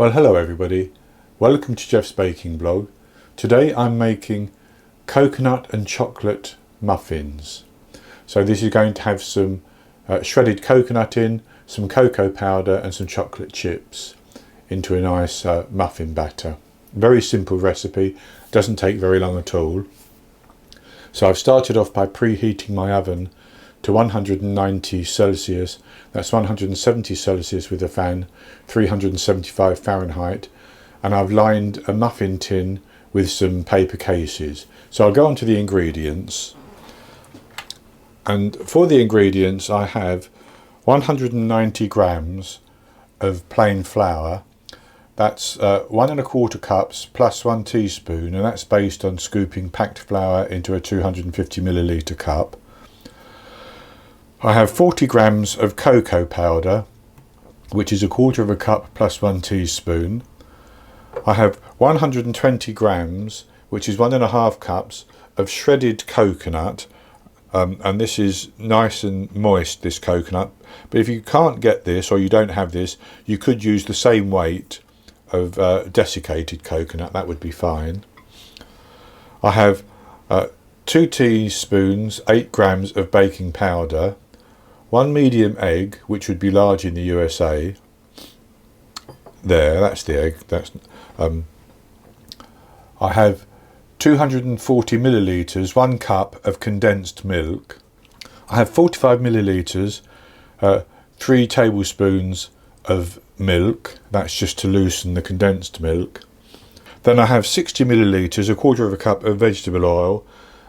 Well, hello everybody. Welcome to Jeff's Baking Blog. Today I'm making coconut and chocolate muffins. So this is going to have some shredded coconut in, some cocoa powder and some chocolate chips into a nice muffin batter. Very simple recipe, doesn't take very long at all. So I've started off by preheating my oven to 190 Celsius, that's 170 Celsius with a fan, 375 Fahrenheit, and I've lined a muffin tin with some paper cases. So I'll go on to the ingredients, and for the ingredients I have 190 grams of plain flour, that's 1¼ cups plus 1 teaspoon, and that's based on scooping packed flour into a 250 milliliter cup. I have 40 grams of cocoa powder, which is 1/4 cup plus 1 teaspoon. I have 120 grams, which is 1½ cups of shredded coconut, and this is nice and moist, this coconut, but if you can't get this or you don't have this, you could use the same weight of desiccated coconut, that would be fine. I have 2 teaspoons, 8 grams of baking powder, 1 medium egg, which would be large in the USA. There, that's the egg. That's I have 240 millilitres, 1 cup of condensed milk. I have 45 millilitres, 3 tablespoons of milk, that's just to loosen the condensed milk. Then I have 60 millilitres, 1/4 cup of vegetable oil,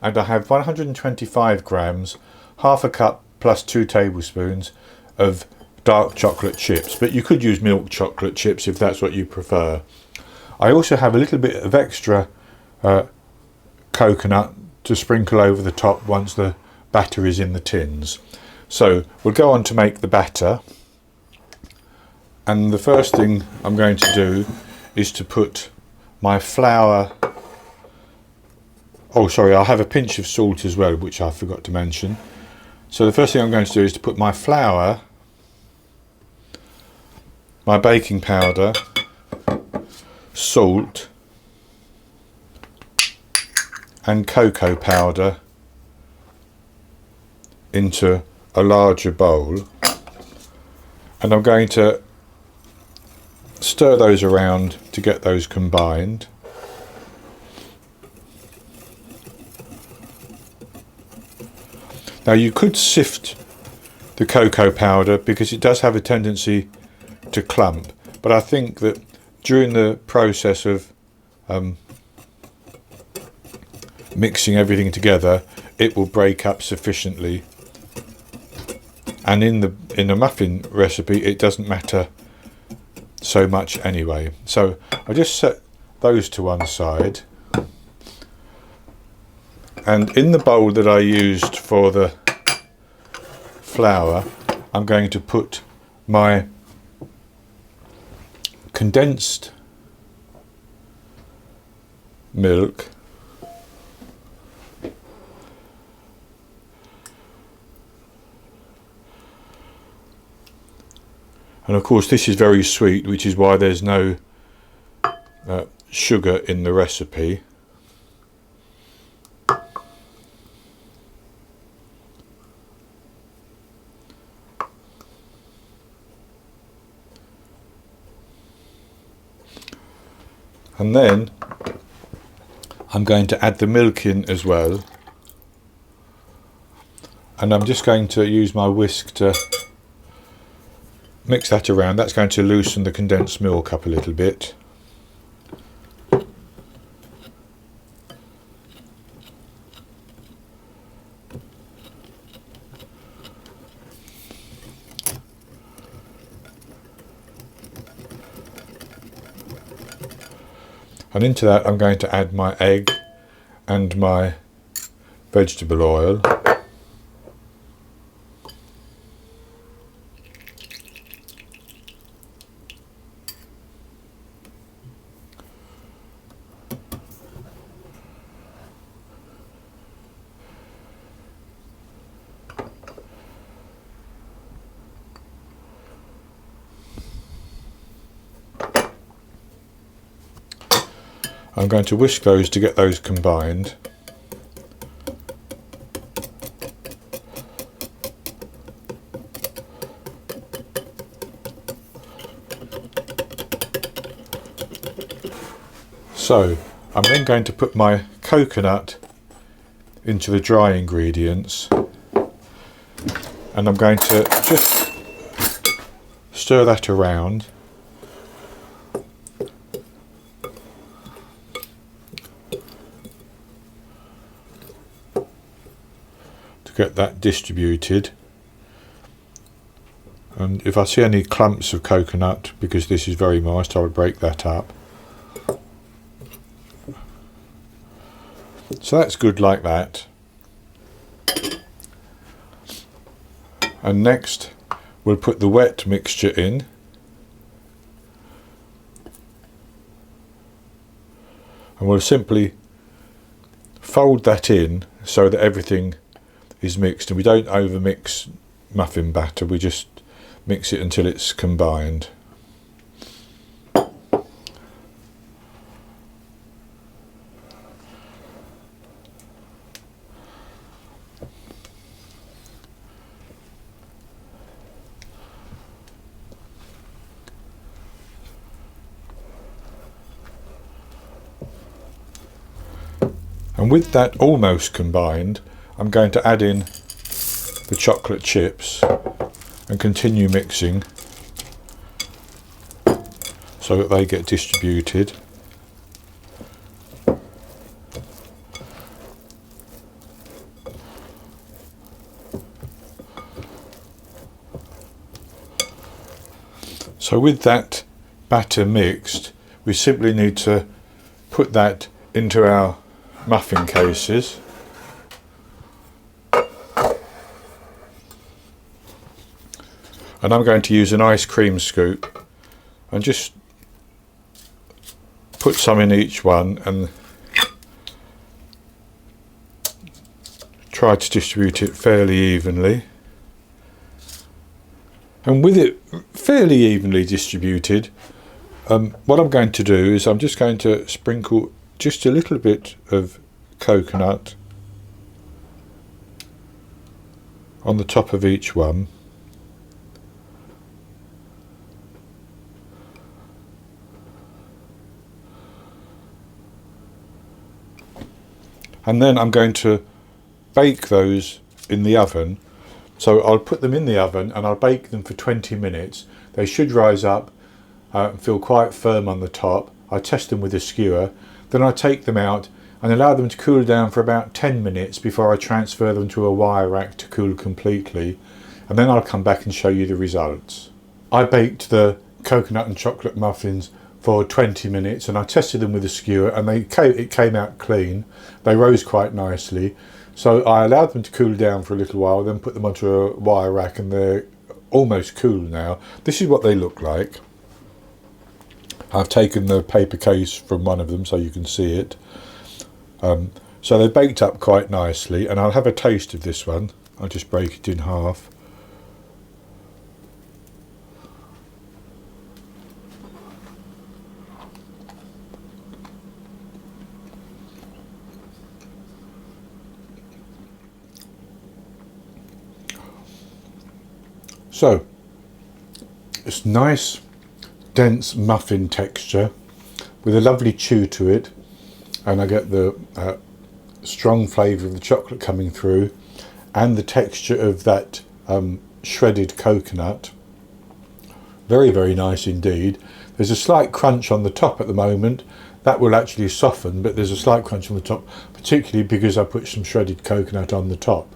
and I have 125 grams, 1/2 cup plus 2 tablespoons of dark chocolate chips, but you could use milk chocolate chips if that's what you prefer. I also have a little bit of extra coconut to sprinkle over the top once the batter is in the tins. So we'll go on to make the batter, and the first thing I'm going to do is to put my flour, oh sorry, I'll have a pinch of salt as well, which I forgot to mention. So the first thing I'm going to do is to put my flour, my baking powder, salt and cocoa powder into a larger bowl, and I'm going to stir those around to get those combined. Now you could sift the cocoa powder because it does have a tendency to clump, but I think that during the process of mixing everything together it will break up sufficiently, and in the muffin recipe it doesn't matter so much anyway. So I just set those to one side, and in the bowl that I used for the flour I'm going to put my condensed milk, and of course this is very sweet, which is why there's no sugar in the recipe. And then I'm going to add the milk in as well, and I'm just going to use my whisk to mix that around. That's going to loosen the condensed milk up a little bit. And into that I'm going to add my egg and my vegetable oil. I'm going to whisk those to get those combined. So I'm then going to put my coconut into the dry ingredients, and I'm going to just stir that around. To get that distributed. And if I see any clumps of coconut, because this is very moist, I would break that up. So that's good like that. And next we'll put the wet mixture in. And we'll simply fold that in so that everything is mixed, and we don't over mix muffin batter, we just mix it until it's combined. And with that almost combined, I'm going to add in the chocolate chips and continue mixing so that they get distributed. So with that batter mixed, we simply need to put that into our muffin cases. And I'm going to use an ice cream scoop and just put some in each one and try to distribute it fairly evenly. And with it fairly evenly distributed, what I'm going to do is I'm just going to sprinkle just a little bit of coconut on the top of each one. And then I'm going to bake those in the oven. So I'll put them in the oven and I'll bake them for 20 minutes. They should rise up and feel quite firm on the top. I test them with a skewer. Then I take them out and allow them to cool down for about 10 minutes before I transfer them to a wire rack to cool completely. And then I'll come back and show you the results. I baked the coconut and chocolate muffins for 20 minutes and I tested them with a skewer, and it came out clean. They rose quite nicely. So I allowed them to cool down for a little while, then put them onto a wire rack, and they're almost cool now. This is what they look like. I've taken the paper case from one of them so you can see it. So they're baked up quite nicely, and I'll have a taste of this one. I'll just break it in half. So it's nice dense muffin texture with a lovely chew to it, and I get the strong flavour of the chocolate coming through and the texture of that shredded coconut. Very, very nice indeed. There's a slight crunch on the top at the moment. That will actually soften, but there's a slight crunch on the top, particularly because I put some shredded coconut on the top.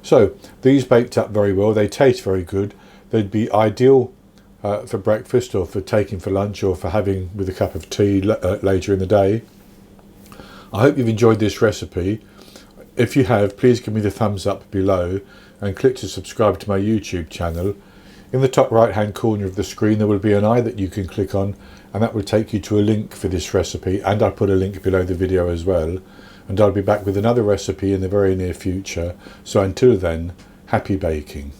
So these baked up very well. They taste very good. They'd be ideal for breakfast, or for taking for lunch, or for having with a cup of tea later in the day. I hope you've enjoyed this recipe. If you have, please give me the thumbs up below and click to subscribe to my YouTube channel. In the top right hand corner of the screen there will be an eye that you can click on, and that will take you to a link for this recipe, and I'll put a link below the video as well. And I'll be back with another recipe in the very near future. So until then, happy baking.